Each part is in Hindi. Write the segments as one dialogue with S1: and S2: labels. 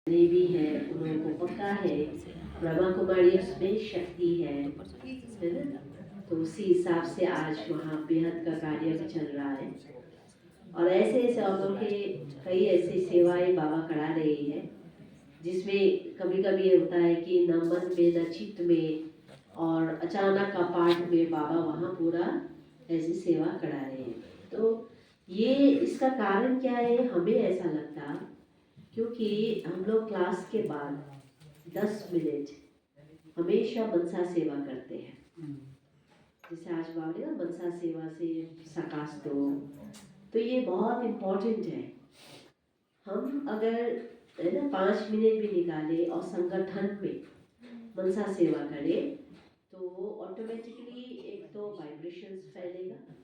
S1: देवी है, उन लोगों को पक्का है ब्रह्मा कुमारी उसमें शक्ति है ना। तो उसी हिसाब से आज वहाँ बेहद का कार्य भी चल रहा है और ऐसे ऐसे हम लोग के कई ऐसी सेवाएं बाबा करा रहे हैं जिसमें कभी कभी ये होता है कि न मन में न चित्त में और अचानक का पाठ में बाबा वहाँ पूरा ऐसी सेवा करा रहे हैं। तो ये इसका कारण क्या है हमें ऐसा लगता, क्योंकि हम लोग क्लास के बाद 10 मिनट हमेशा मनसा सेवा करते हैं। जैसे आज बाबा ने मनसा सेवा से सकाश दो, तो ये बहुत इम्पोर्टेंट है। हम अगर है ना 5 मिनट भी निकाले और संगठन में मनसा सेवा करें तो ऑटोमेटिकली एक तो वाइब्रेशंस फैलेगा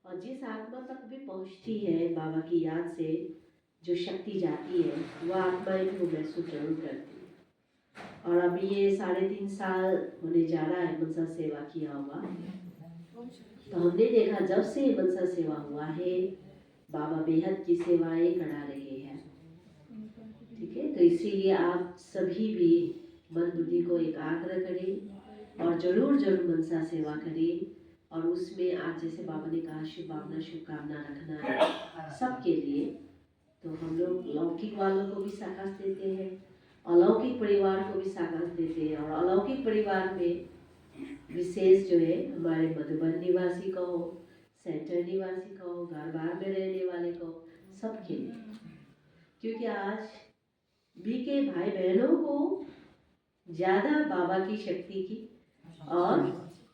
S1: और जिस आत्मा तक भी पहुंचती है बाबा की याद से जो शक्ति जाती है वह आत्माएं भी महसूस जरूर करती है। और अभी ये 3.5 साल होने जा रहा है मनसा सेवा किया हुआ, तो हमने देखा जब से मनसा सेवा हुआ है बाबा बेहद की सेवाएं करा रहे हैं। ठीक है, तो इसीलिए आप सभी भी मन बुद्धि को एकाग्र करें और जरूर जरूर मनसा सेवा करें। और उसमें आज जैसे बाबा ने कहा शुभ भावना शुभकामना रखना है सबके लिए, तो हम लोग लौकिक वालों को भी साकाश देते हैं, अलौकिक परिवार को भी साकाश देते हैं। और अलौकिक परिवार में विशेष जो है हमारे मधुबन निवासी का हो, सेंटर निवासी का हो, घर बार में रहने वाले का हो, सबके लिए। क्योंकि आज भी के भाई बहनों को ज़्यादा बाबा की शक्ति की और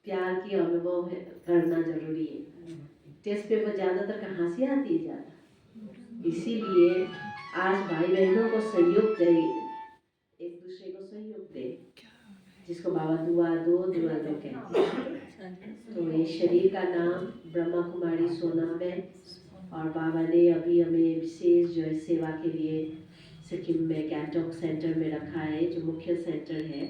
S1: प्यार की अनुभव करना जरूरी है। टेस्ट पेपर ज़्यादातर कहाँ से आती है ज़्यादा, इसीलिए आज भाई बहनों को सहयोग दे, एक दूसरे को सहयोग दे, जिसको बाबा दुआ दो कहते हैं। तो ये शरीर का नाम ब्रह्मा कुमारी सोनाम है और बाबा ने अभी हमें विशेष जो है सेवा के लिए सिक्किम में गैंगटॉक सेंटर में रखा है जो मुख्य सेंटर है।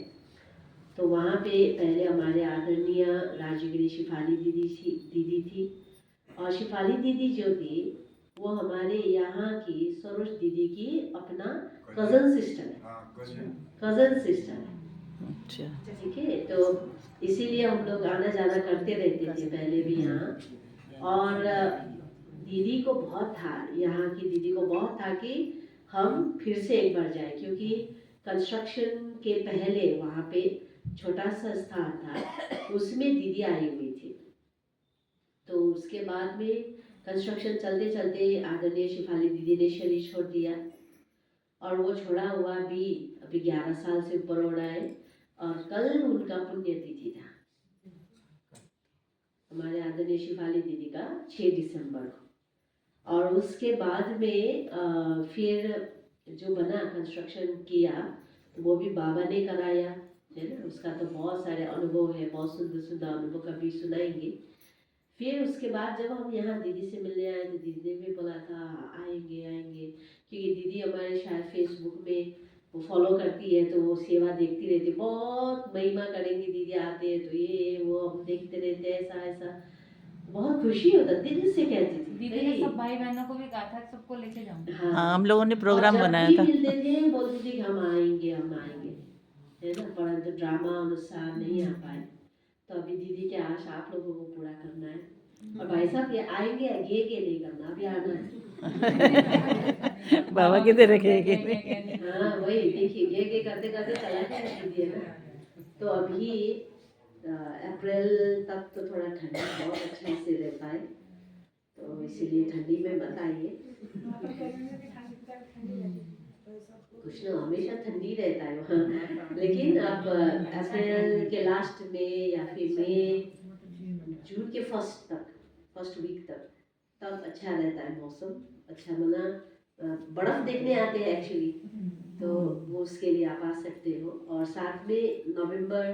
S1: तो वहाँ पे पहले हमारे आदरणीय राजगिरी शिफाली दीदी थी और शिफाली दीदी जो थी वो हमारे यहाँ की सरोज दीदी की अपना कज़न सिस्टर है, कज़न सिस्टर है। अच्छा, ठीक है, तो इसीलिए हम लोग आना जाना करते रहते थे पहले भी यहाँ। और दीदी को बहुत था, यहाँ की दीदी को बहुत था कि हम फिर से एक बार जाए, क्योंकि कंस्ट्रक्शन के पहले वहाँ पे छोटा सा स्थान था उसमें दीदी आई हुई थी। तो उसके बाद में कंस्ट्रक्शन चलते चलते आदरणीय शिफाली दीदी ने शरीर छोड़ दिया और वो छोड़ा हुआ भी अभी 11 साल से ऊपर हो रहा है और कल उनका पुण्यतिथि था हमारे आदरणीय शिफाली दीदी का 6 दिसंबर को। और उसके बाद में फिर जो बना कंस्ट्रक्शन किया तो वो भी बाबा ने कराया है ना। उसका तो बहुत सारे अनुभव है, बहुत सुंदर सुंदर अनुभव कभी सुनाएंगे। फिर उसके बाद जब हम यहाँ दीदी से मिलने आए तो दीदी ने भी बोला था आएंगे आएंगे, क्योंकि दीदी हमारे शायद फेसबुक में वो फॉलो करती है तो वो सेवा देखती रहती, बहुत महिमा करेंगी दीदी आते हैं तो ये वो हम देखते रहते हैं, ऐसा ऐसा बहुत खुशी होता। दिल से कहती थी
S2: दीदी ने सब भाई बहनों को भी कहा था सबको लेके जाऊंगी।
S1: हाँ,
S3: हम लोगों ने प्रोग्राम बनाया था।
S1: मिलते थे बोलती थी हम आएंगे है ना, परंतु ड्रामा अनुसार नहीं आ पाए। तो अभी दीदी के आशा आप लोगों को पूरा करना है और भाई साहब ये आएंगे ये नहीं करना, अभी आना है।
S3: बाबा किधर रखे
S1: हाँ वही देखिए ये करते करते चला गया दीदी है ना। तो अभी अप्रैल तक तो थोड़ा ठंडी बहुत अच्छे से रहता है, तो इसीलिए ठंडी में मत आइए। कुछ ना हमेशा ठंडी रहता है वहाँ, लेकिन अब अप्रैल के लास्ट में या फिर मई जून के फर्स्ट वीक तक तब अच्छा रहता है मौसम। अच्छा मना बर्फ देखने आते हैं एक्चुअली, तो वो उसके लिए आप आ सकते हो। और साथ में नवंबर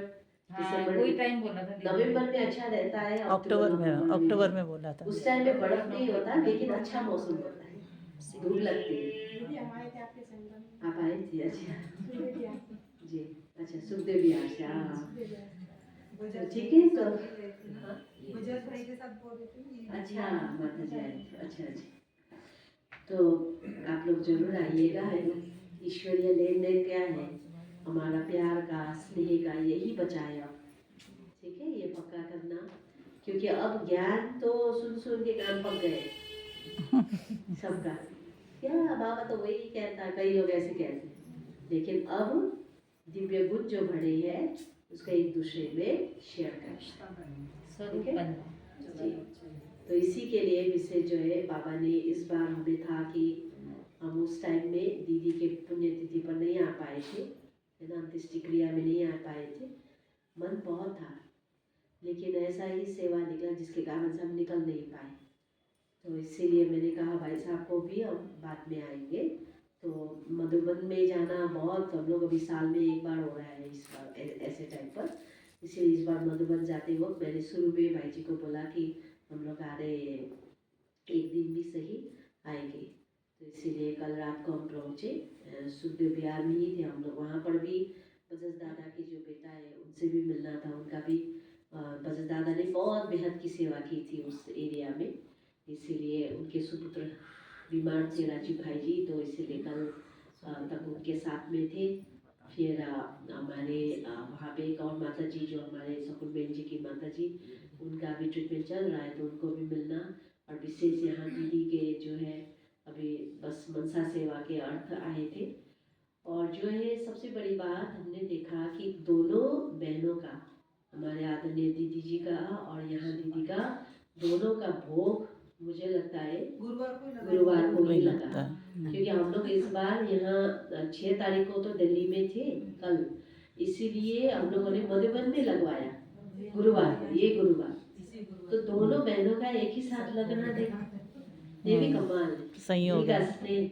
S1: दिसंबर
S2: कोई टाइम बोला था
S1: नवंबर में अच्छा रहता है,
S3: अक्टूबर में बोला था।
S1: उस टाइम में बर्फ नहीं होता लेकिन अच्छा मौसम होता है, धूप लगती है। आप आए थे? अच्छा जी, अच्छा सुखदेव बिहार से। हाँ ठीक है, तो अच्छा माता जी आए थे, अच्छा अच्छा। तो आप लोग जरूर आइएगा, है ना, ईश्वरीय हमारा प्यार का स्नेह का यही बचाए अब, ठीक है, ये पक्का करना, क्योंकि अब ज्ञान तो सुन सुन के कान पक गए सबका, क्या बाबा तो वही कहता, कई लोग ऐसे कहते हैं, लेकिन अब दिव्य गुण जो भरे हैं उसका एक दूसरे में शेयर करना, ठीक है जी। तो इसी के लिए विषय जो है बाबा ने इस बार हमें था कि हम उस टाइम में दीदी के पुण्यतिथि पर नहीं आ पाए थे, है ना, अंत्येष्टि क्रिया में नहीं आ पाए थे, मन बहुत था, लेकिन ऐसा ही सेवा निकला जिसके कारण से हम निकल नहीं पाए। तो इसीलिए मैंने कहा भाई साहब को भी हम बाद में आएंगे। तो मधुबन में जाना बहुत, हम लोग अभी साल में एक बार हो रहा है इस बार ऐसे टाइम पर, इसीलिए इस बार मधुबन जाते वक्त मैंने शुरू में भाई जी को बोला कि हम लोग आ रहे हैं, एक दिन भी सही आएंगे। तो इसीलिए कल रात को हम पहुँचे, सुखदेव बिहार में ही थे हम लोग, वहाँ पर भी बजस दादा की जो बेटा है उनसे भी मिलना था, उनका भी बजस दादा ने बहुत बेहद की सेवा की थी उस एरिया में, इसीलिए उनके सुपुत्र बीमार थे राजीव भाई जी, तो इसीलिए कल तक उनके साथ में थे। फिर हमारे वहाँ पे एक और माता जी जो हमारे सकुल बेन जी की माता जी, उनका भी ट्रीटमेंट चल रहा है, तो उनको भी मिलना, और विशेष यहाँ दीदी के जो है अभी बस मनसा सेवा के अर्थ आए थे। और जो है सबसे बड़ी बात हमने देखा कि दोनों बहनों का, हमारे आदरणीय दीदी जी का और यहाँ दीदी का, दोनों का भोग मुझे लगता है गुरुवार को ही लगा, क्योंकि हम लोग इस बार यहाँ 6 तारीख को तो दिल्ली में थे कल, इसीलिए हम लोगों ने मधुबन में लगवाया गुरुवार को, ये गुरुवार, तो दोनों बहनों का एक ही साथ लगना, देखा ये भी कमाल है,
S3: संयोग
S1: का
S3: है।
S1: स्नेह,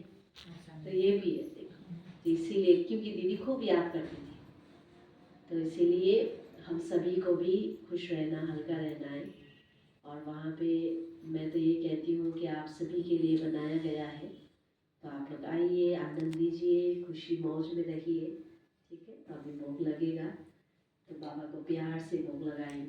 S1: तो ये भी है देखो, तो इसीलिए क्योंकि दीदी खूब याद करती थी, तो इसीलिए हम सभी को भी खुश रहना, हल्का रहना है। और वहाँ पे मैं तो ये कहती हूँ कि आप सभी के लिए बनाया गया है, तो आप लोग आइए, आनंद लीजिए, खुशी मौज में रहिए, ठीक है। तो अभी भोग लगेगा, तो बाबा को प्यार से भोग लगाएंगे।